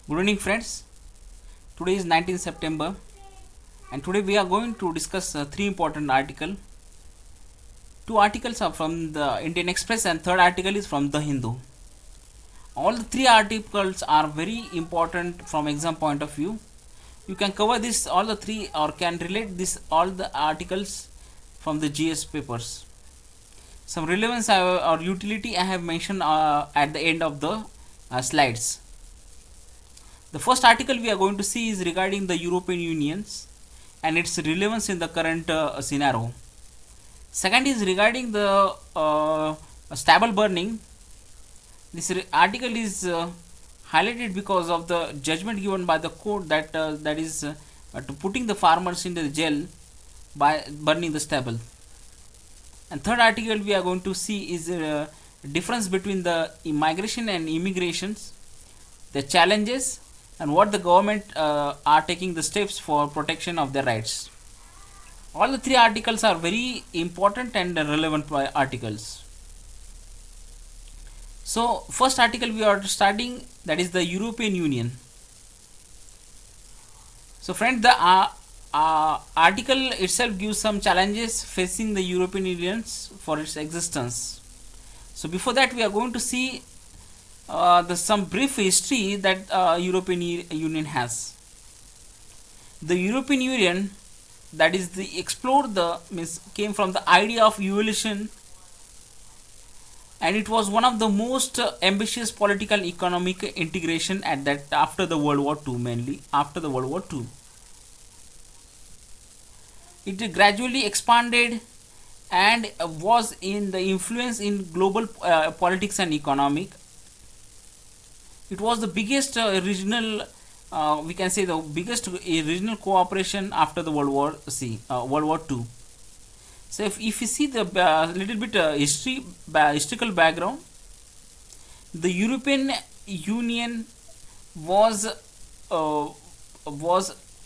Good evening, friends. Today is 19th September, and today we are going to discuss three important articles. Two articles are from the Indian Express, and third article is from the Hindu. All the three articles are very important from exam point of view. You can cover this all the three, or can relate this all the articles from the GS papers. Some relevance or utility I have mentioned at the end of the slides. The first article we are going to see is regarding the European Unions and its relevance in the current scenario. Second is regarding the stable burning. This article is highlighted because of the judgment given by the court that is to putting the farmers into the jail by burning the stable. And third article we are going to see is difference between the migration and immigrations, the challenges, and what the government are taking the steps for protection of their rights. All the three articles are very important and relevant articles. So first article we are starting, that is the European Union. So friend, the article itself gives some challenges facing the European Union for its existence. So before that we are going to see some brief history that European Union has. The European Union, that is the explored the means came from the idea of evolution, and it was one of the most ambitious political economic integration at that after the World War II, mainly after the World War II. It gradually expanded and was in the influence in global politics and economic. It was the biggest regional, we can say the biggest regional cooperation after the World War II. So if you see the little bit historical background, the European Union was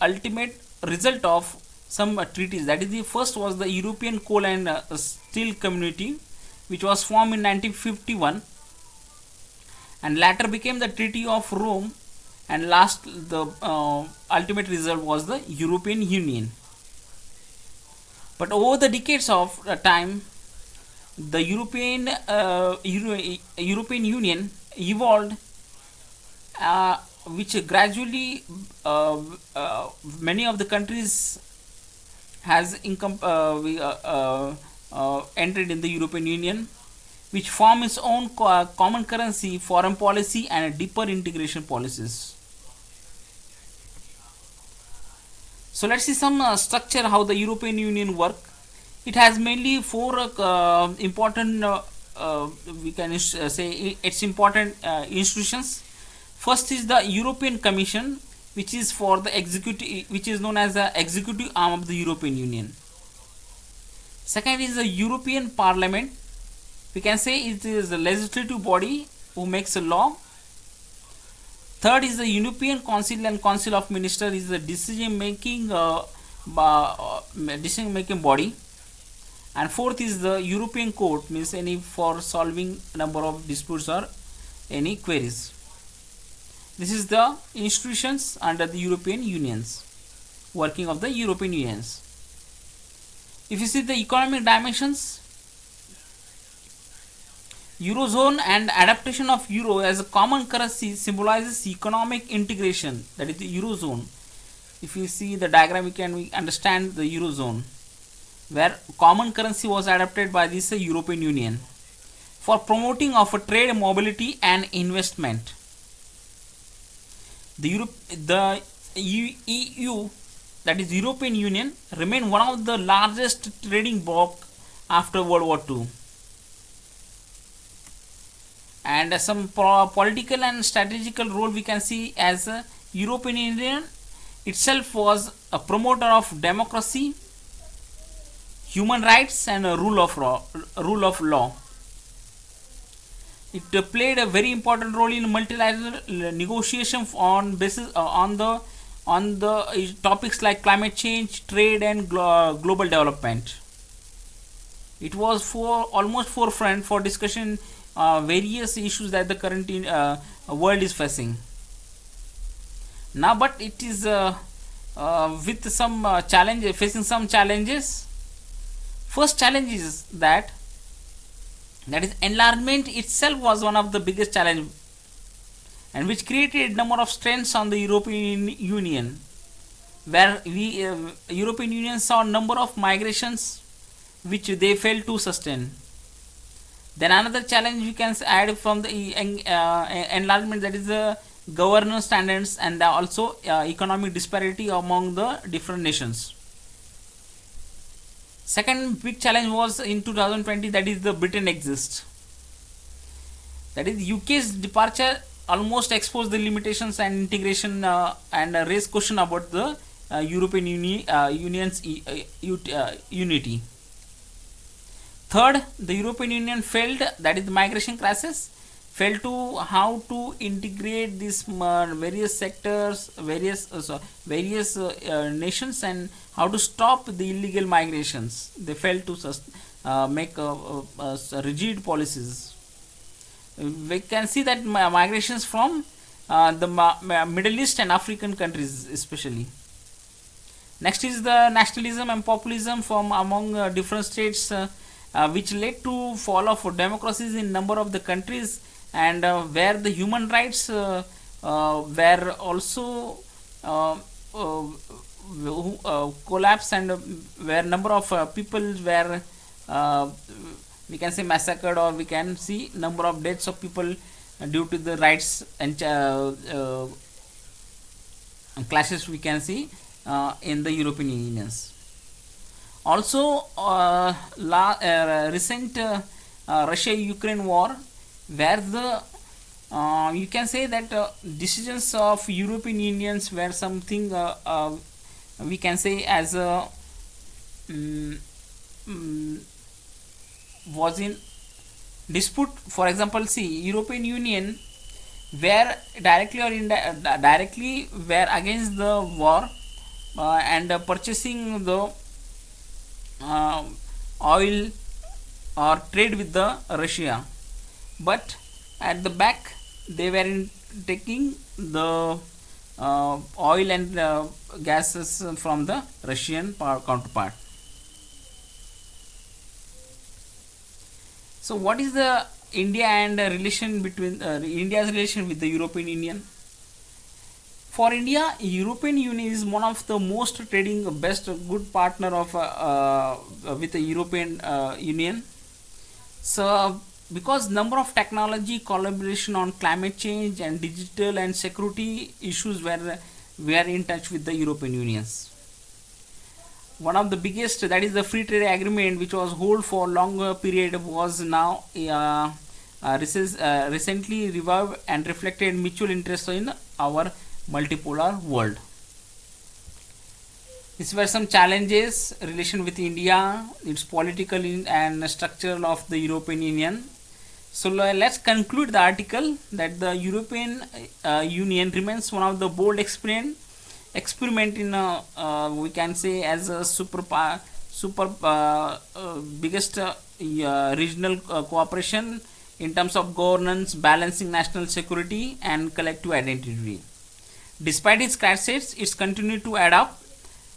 ultimate result of some treaties. That is, the first was the European Coal and Steel Community, which was formed in 1951, and later became the Treaty of Rome, and last the ultimate result was the European Union. But over the decades of time, the European Union evolved, which gradually many of the countries has entered in the European Union, which form its own common currency, foreign policy, and deeper integration policies. So let's see some structure how the European Union work. It has mainly four important, we can say its important institutions. First is the European Commission, which is for the executive, which is known as the executive arm of the European Union. Second is the European Parliament. We can say it is the legislative body who makes a law. Third is the European Council, and Council of Ministers is the decision making body. And fourth is the European Court, means any for solving number of disputes or any queries. This is the institutions under the European Unions, working of the European Unions. If you see the economic dimensions, Eurozone and adaptation of Euro as a common currency symbolizes economic integration, that is the Eurozone. If you see the diagram, we understand the Eurozone, where common currency was adapted by this European Union for promoting of a trade, mobility, and investment. The EU, that is European Union, remained one of the largest trading bloc after World War II. And some political and strategical role we can see as European Union itself was a promoter of democracy, human rights, and a rule of law. It played a very important role in multilateral negotiation on basis on the topics like climate change, trade, and global development. It was almost forefront for discussion various issues that the current world is facing. now, but it is with some challenge, facing some challenges. First challenge is that is enlargement itself was one of the biggest challenge, and which created a number of strains on the European Union, where we European Union saw a number of migrations which they failed to sustain. Then another challenge we can add from the enlargement, that is the governance standards and also economic disparity among the different nations. Second big challenge was in 2020, that is the Britain exist. That is UK's departure almost exposed the limitations and integration and raised question about the European Union's unity. Third, the European Union failed, that is the migration crisis, failed to how to integrate these various sectors, various nations, and how to stop the illegal migrations. They failed to make rigid policies. We can see that migrations from the Middle East and African countries especially. Next is the nationalism and populism from among different states, which led to fall of democracies in number of the countries, and where the human rights were also collapsed, and where number of people were we can say massacred, or we can see number of deaths of people due to the rights and clashes we can see in the European Unions. Also, recent Russia-Ukraine war, where the you can say that decisions of European Unions were something we can say as a was in dispute. For example, see, European Union were directly or directly were against the war and purchasing the oil or trade with the Russia, but at the back they were taking the oil and gases from the Russian counterpart. So what is the India and relation between India's relation with the European Union? For India, European Union is one of the most trading best good partner of with the European Union. So because number of technology collaboration on climate change and digital and security issues, where we are in touch with the European Unions. One of the biggest, that is the free trade agreement, which was hold for longer period, was now recently revived and reflected mutual interest in our multipolar world. These were some challenges relation with India, its political and structural of the European Union. So let's conclude the article that the European Union remains one of the bold experiment in we can say as a super biggest regional cooperation in terms of governance, balancing national security and collective identity. Despite its crises, it's continued to adapt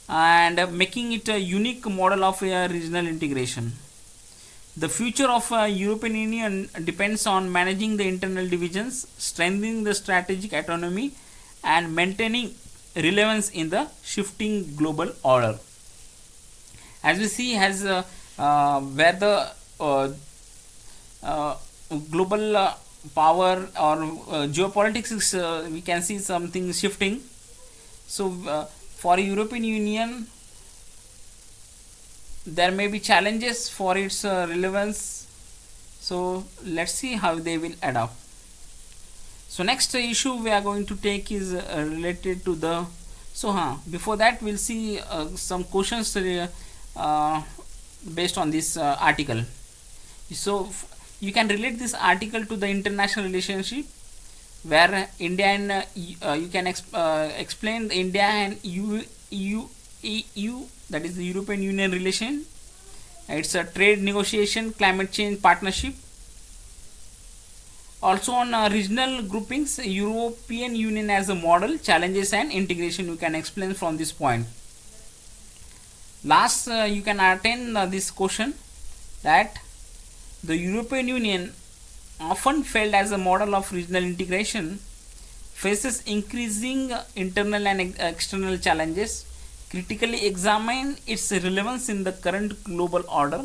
and making it a unique model of regional integration. The future of European Union depends on managing the internal divisions, strengthening the strategic autonomy, and maintaining relevance in the shifting global order. As we see, has where the global power or geopolitics is, we can see something shifting. So for European Union, there may be challenges for its relevance. So let's see how they will adapt. So next issue we are going to take is related to the before that we'll see some questions based on this article. So you can relate this article to the international relationship, where India and you can explain the India and EU, that is the European Union relation. It's a trade negotiation, climate change partnership, Also on regional groupings, European Union as a model, challenges and integration, you can explain from this point. Last, you can attend this question that the European Union, often failed as a model of regional integration, faces increasing internal and external challenges. Critically examine its relevance in the current global order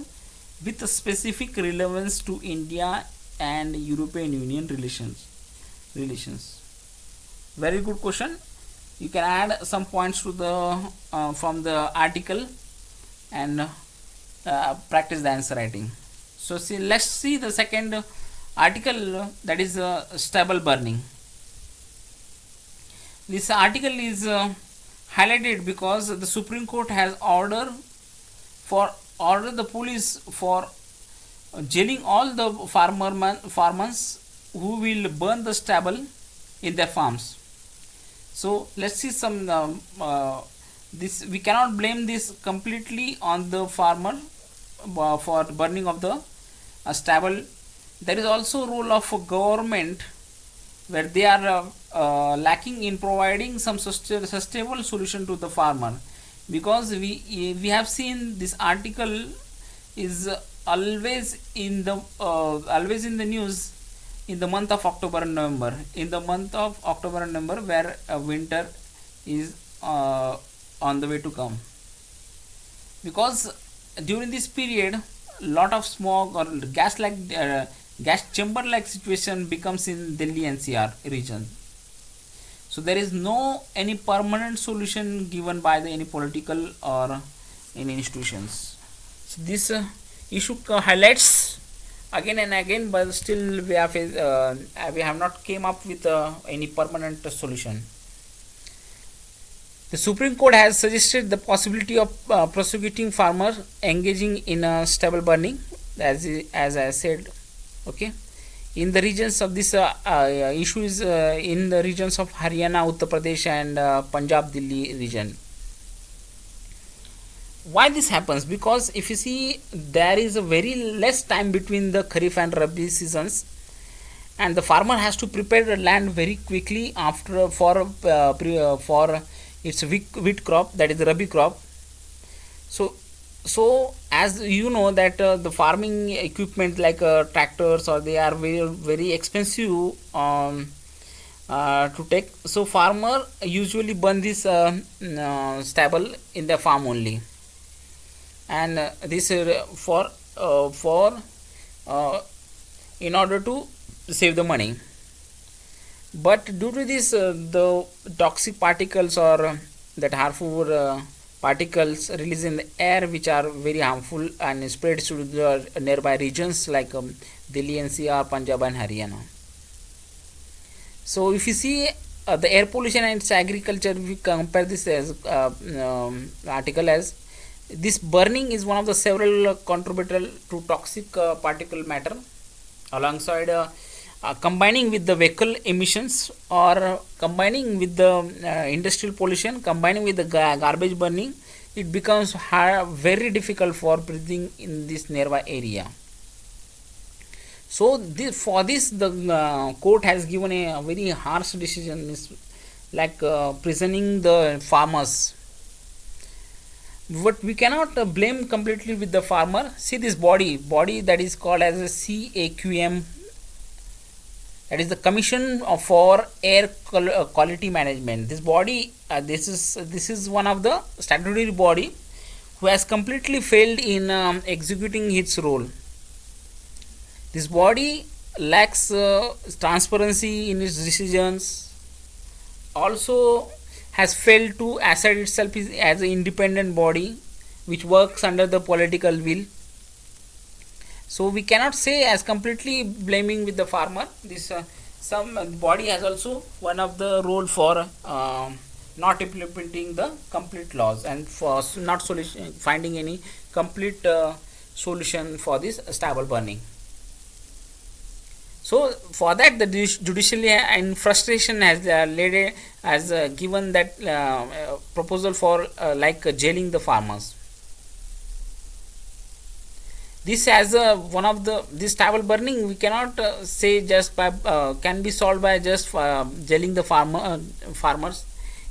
with a specific relevance to India and European Union relations. Very good question. You can add some points to the from the article and practice the answer writing. So see, let's see the second article, that is stable burning. This article is highlighted because the Supreme Court has ordered the police for jailing all the farmers who will burn the stubble in their farms. So let's see some this, we cannot blame this completely on the farmer for burning of the stubble. There is also role of government where they are lacking in providing some sustainable solution to the farmer, because we have seen this article is always in the news in the month of October and November. In the month of October and November, where winter is on the way to come, because during this period lot of smog or gas chamber like situation becomes in Delhi NCR region. So there is no any permanent solution given by the any political or any institutions. So this issue highlights again and again, but still we have not came up with any permanent solution. The Supreme Court has suggested the possibility of prosecuting farmers engaging in stubble burning, as I said. Okay, in the regions of this issue is in the regions of Haryana, Uttar Pradesh and Punjab, Delhi region. Why this happens? Because if you see, there is a very less time between the Kharif and Rabi seasons, and the farmer has to prepare the land very quickly after for its wheat crop, that is the Rabi crop. So as you know that the farming equipment like tractors, or they are very expensive to take. So farmer usually burn this stubble in their farm only, and this for in order to save the money. But due to this the toxic particles or that harmful particles released in the air, which are very harmful and spread to the nearby regions like Delhi NCR, Punjab and Haryana. So if you see the air pollution and its agriculture, we compare this as article as this burning is one of the several contributor to toxic particle matter, alongside combining with the vehicle emissions, or combining with the industrial pollution, combining with the garbage burning, it becomes very difficult for breathing in this nearby area. So for this the court has given a very harsh decision, like prisoning the farmers. But we cannot blame completely with the farmer. See this body that is called as a CAQM, that is the Commission for Air Quality Management. This body, this is one of the statutory body who has completely failed in executing its role. This body lacks transparency in its decisions, also has failed to assert itself as an independent body which works under the political will. So we cannot say as completely blaming with the farmer. This some body has also one of the role for not implementing the complete laws, and for not finding any complete solution for this stubble burning. So for that the judiciary in frustration has given that proposal for like jailing the farmers. This as one of the this stubble burning we cannot say just by can be solved by just gelling the farmers.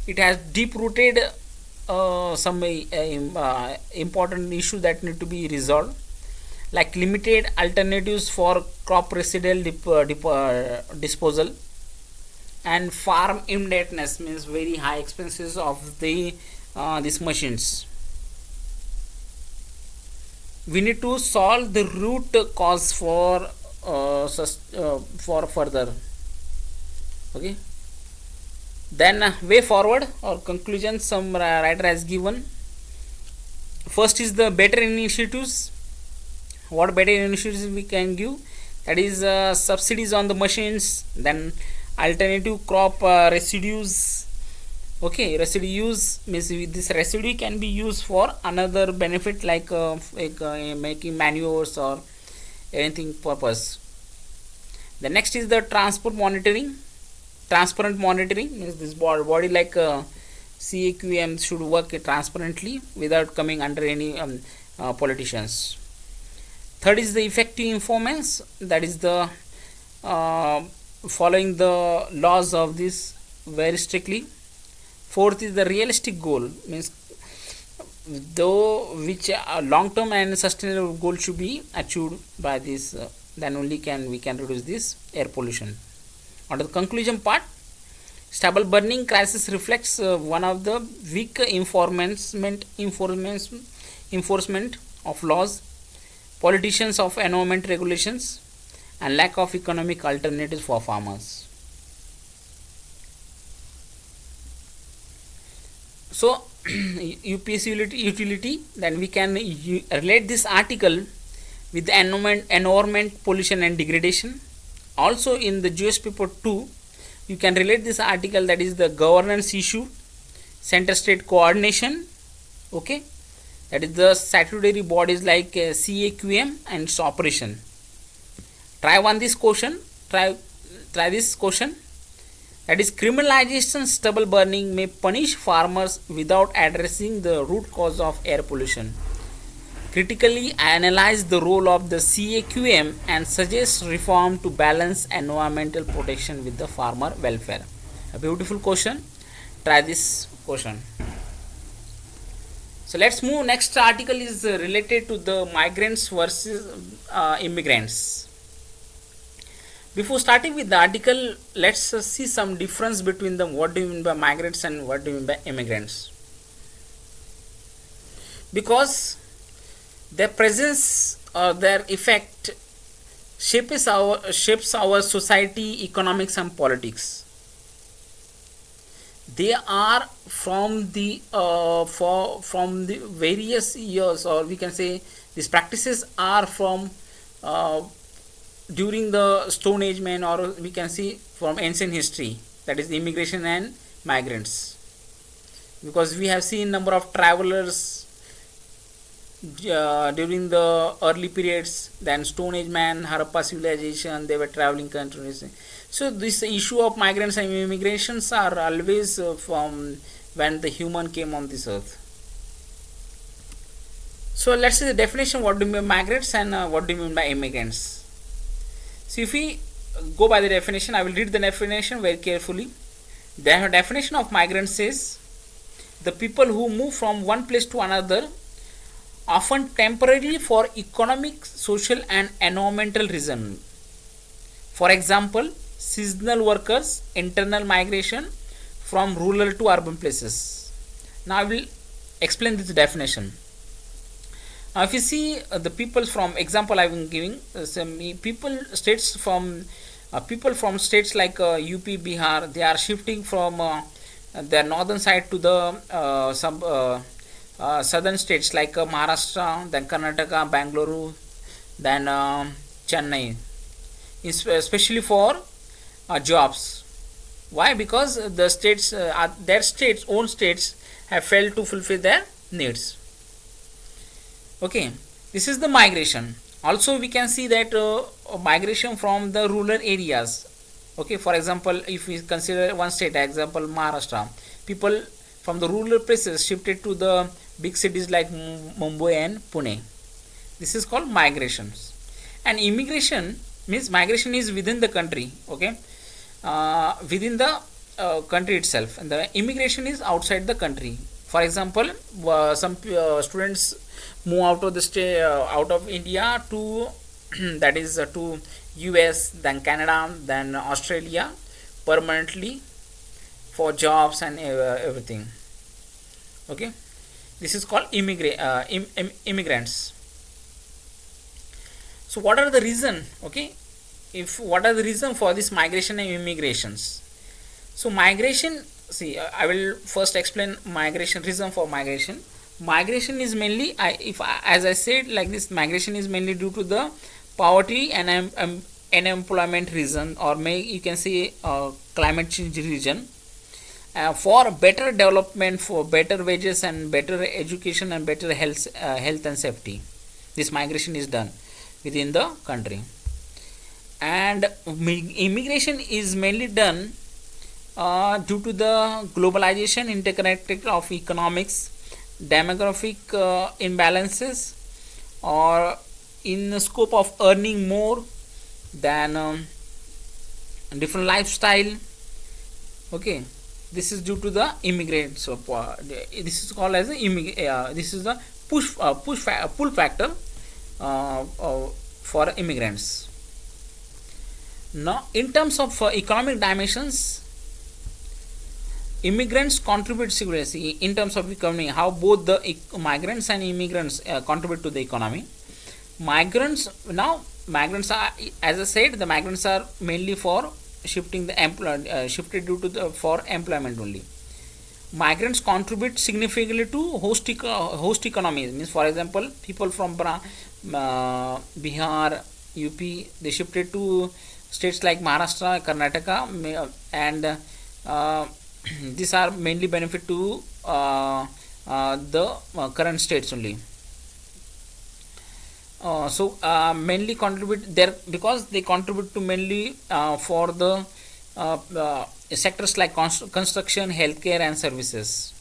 It has deep rooted some important issues that need to be resolved, like limited alternatives for crop residual disposal, and farm indebtedness means very high expenses of the these machines. We need to solve the root cause for further. Okay, then way forward or conclusion some writer has given. First is the better initiatives. What better initiatives we can give? That is subsidies on the machines, then alternative crop residues. Okay, residue use means this residue can be used for another benefit like making manures or anything purpose. The next is the transport monitoring. Transparent monitoring means this body like CAQM should work transparently without coming under any politicians. Third is the effective informants, that is the following the laws of this very strictly. Fourth is the realistic goal, means though which long term and sustainable goal should be achieved by this, then only we can reduce this air pollution. On to the conclusion part, stubble burning crisis reflects one of the weak enforcement of laws, politicians of environment regulations, and lack of economic alternatives for farmers. So UPS utility, then we can relate this article with the environment pollution and degradation. Also in the GS paper 2 you can relate this article, that is the governance issue, center state coordination. Okay, that is the statutory bodies like CAQM and its operation. Try this question, that is criminalization stubble burning may punish farmers without addressing the root cause of air pollution. Critically analyze the role of the CAQM and suggest reform to balance environmental protection with the farmer welfare. A beautiful question. Try this question. So let's move. Next article is related to the migrants versus immigrants. Before starting with the article, let's see some difference between them. What do you mean by migrants and what do you mean by immigrants? Because their presence or their effect shapes our society, economics, and politics. They are from the from the various years, or we can say these practices are from during the Stone Age man, or we can see from ancient history, that is immigration and migrants, because we have seen number of travelers during the early periods, then Stone Age man, Harappa civilization, they were traveling countries. So this issue of migrants and immigrations are always from when the human came on this earth. So let's see the definition. What do you mean by migrants and what do you mean by immigrants? So if we go by the definition, I will read the definition very carefully. The definition of migrants says the people who move from one place to another, often temporarily for economic, social, and environmental reason. For example, seasonal workers, internal migration from rural to urban places. Now I will explain this definition. Now if you see the people from example I am giving, some people from states like UP, Bihar, they are shifting from their northern side to the southern states like Maharashtra, then Karnataka, Bangalore, then Chennai, especially for jobs. Why? Because the states, their states, own states, have failed to fulfill their needs. Okay, this is the migration. Also, we can see that migration from the rural areas. Okay, for example, if we consider one state, example Maharashtra, people from the rural places shifted to the big cities like Mumbai and Pune. This is called migrations. And immigration means migration is within the country, okay, within the country itself, and the immigration is outside the country. For example, some students move out of the state, out of India to that is to US, then Canada, then Australia permanently for jobs and everything. Okay, this is called immigrants. So what are the reason? Okay, if what are the reason for this migration and immigrations? So migration, see, I will first explain migration, reason for migration. Migration is mainly, as I said, like this, migration is mainly due to the poverty and unemployment reason, or you can say climate change reason. For better development, for better wages and better education and better health and safety, this migration is done within the country. And immigration is mainly done due to the globalization, interconnected of economics, demographic imbalances, or in the scope of earning more than different lifestyle. Okay, this is due to the immigrants. So this is called as this is the pull factor for immigrants. Now, in terms of economic dimensions, immigrants contribute significantly in terms of economy. How both the migrants and immigrants contribute to the economy. Migrants are, as I said, the migrants are mainly for shifting the shifted due to the for employment only. Migrants contribute significantly to host economies. Means, for example, people from Bihar, UP, they shifted to states like Maharashtra, Karnataka, and these are mainly benefit to the current states only. Mainly contribute there because they contribute to mainly for the sectors like construction, healthcare, and services.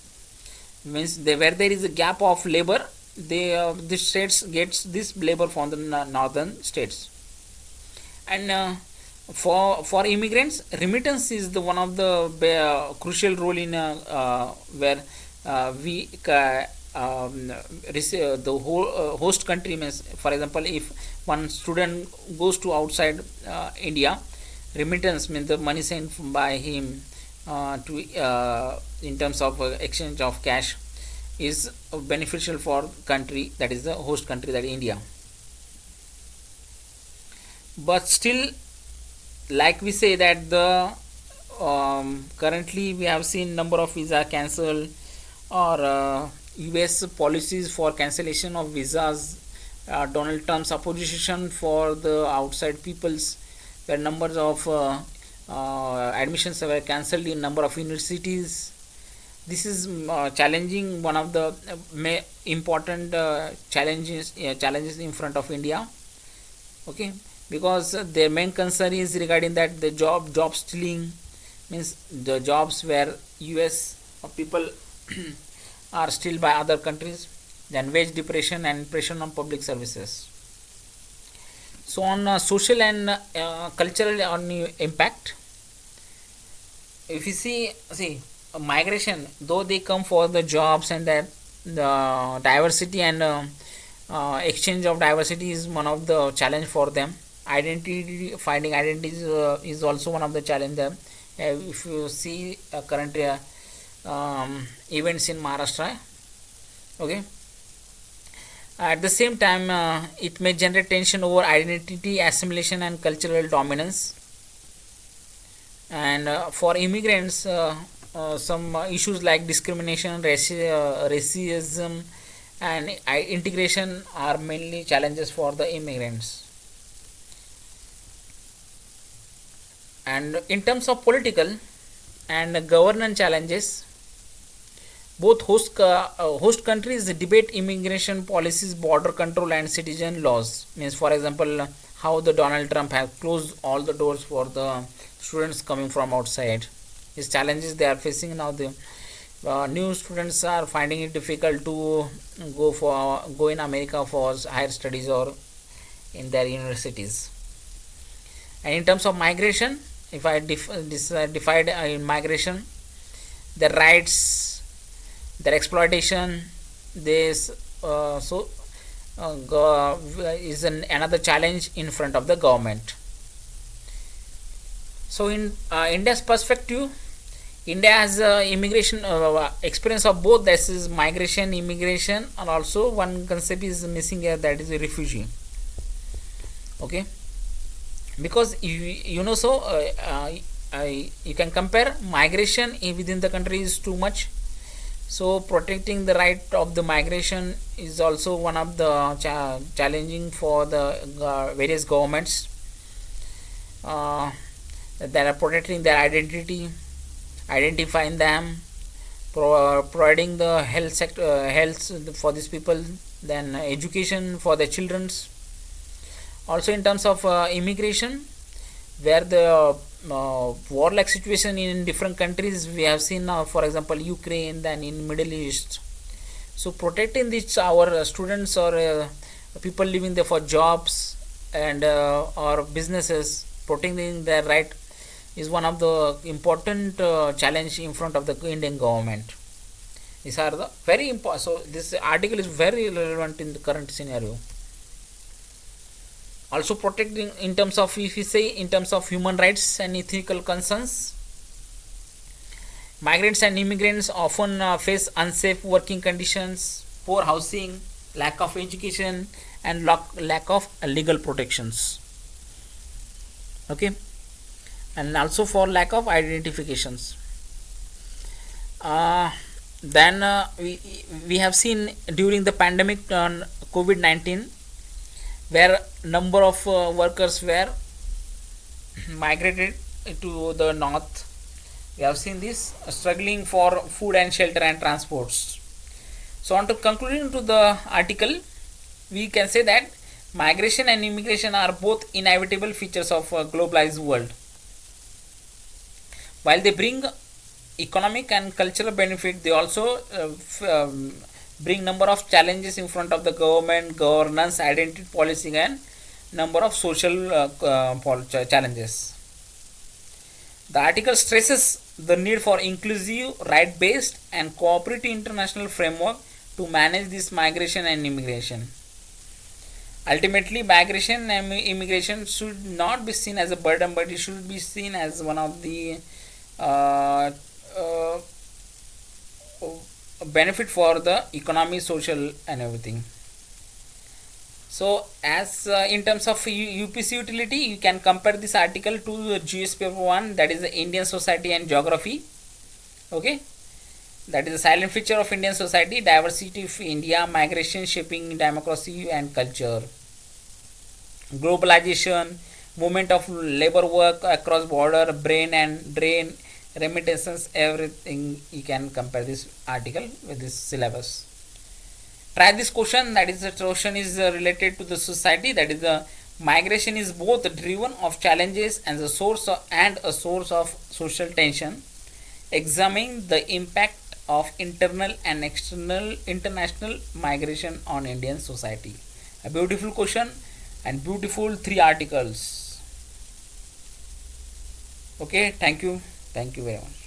Means where there is a gap of labor, the states gets this labor from the northern states. And for immigrants, remittance is the one of the crucial role in where we receive the whole host country. Means, for example, if one student goes to outside India, remittance means the money sent by him to in terms of exchange of cash is beneficial for country, that is the host country, that is India. But still, like we say that the currently we have seen number of visa cancel, or US policies for cancellation of visas, Donald Trump's opposition for the outside peoples, where numbers of admissions were cancelled in number of universities. This is challenging, one of the important challenges in front of India. Okay, because their main concern is regarding that the job stealing, means the jobs where US people are still by other countries, then wage depression and pressure on public services. So on social and cultural impact, if you see migration, though they come for the jobs and that the diversity and exchange of diversity is one of the challenge for them. Finding identities is also one of the challenge there. If you see current events in Maharashtra, okay, at the same time it may generate tension over identity, assimilation, and cultural dominance. And for immigrants, some issues like discrimination, racism, and integration are mainly challenges for the immigrants. And in terms of political and governance challenges, both host countries debate immigration policies, border control, and citizen laws. Means, for example, how the Donald Trump has closed all the doors for the students coming from outside. These challenges they are facing now. New students are finding it difficult to go in America for higher studies or in their universities. And in terms of migration, if I divide in migration, their rights, their exploitation, this so is another challenge in front of the government. So in India's perspective, India has immigration experience of both. This is migration, immigration, and also one concept is missing here, that is a refugee. Okay, because you can compare migration within the country is too much. So protecting the right of the migration is also one of the challenging for the various governments that are protecting their identity, identifying them, providing the health sector, health for these people, then education for the children's. Also in terms of immigration, where the war-like situation in different countries we have seen now, for example Ukraine, then in Middle East. So protecting these our students or people living there for jobs and or businesses, protecting their right is one of the important challenge in front of the Indian government. These are the very important. So this article is very relevant in the current scenario. Also protecting in terms of, if we say in terms of human rights and ethical concerns, migrants and immigrants often face unsafe working conditions, poor housing, lack of education, and lack of legal protections. Okay, and also for lack of identifications. Then we have seen during the pandemic on COVID-19, where number of workers were migrated to the north. We have seen this struggling for food and shelter and transports. So on to concluding to the article, we can say that migration and immigration are both inevitable features of a globalized world. While they bring economic and cultural benefit, they also bring number of challenges in front of the government, governance, identity policy, and number of social challenges. The article stresses the need for inclusive, right-based, and cooperative international framework to manage this migration and immigration. Ultimately, migration and immigration should not be seen as a burden, but it should be seen as one of the benefit for the economy, social, and everything. So as in terms of UPC utility, you can compare this article to the GS paper 1, that is the Indian society and geography. Okay, that is the silent feature of Indian society, diversity of India, migration shaping democracy and culture, globalization, movement of labor work across border, brain and drain, remittances, everything. You can compare this article with this syllabus. Try this question, that is the question is related to the society, that is the migration is both driven of challenges and a source of social tension. Examine the impact of internal and external international migration on Indian society. A beautiful question and beautiful 3 articles. Okay, thank you very much.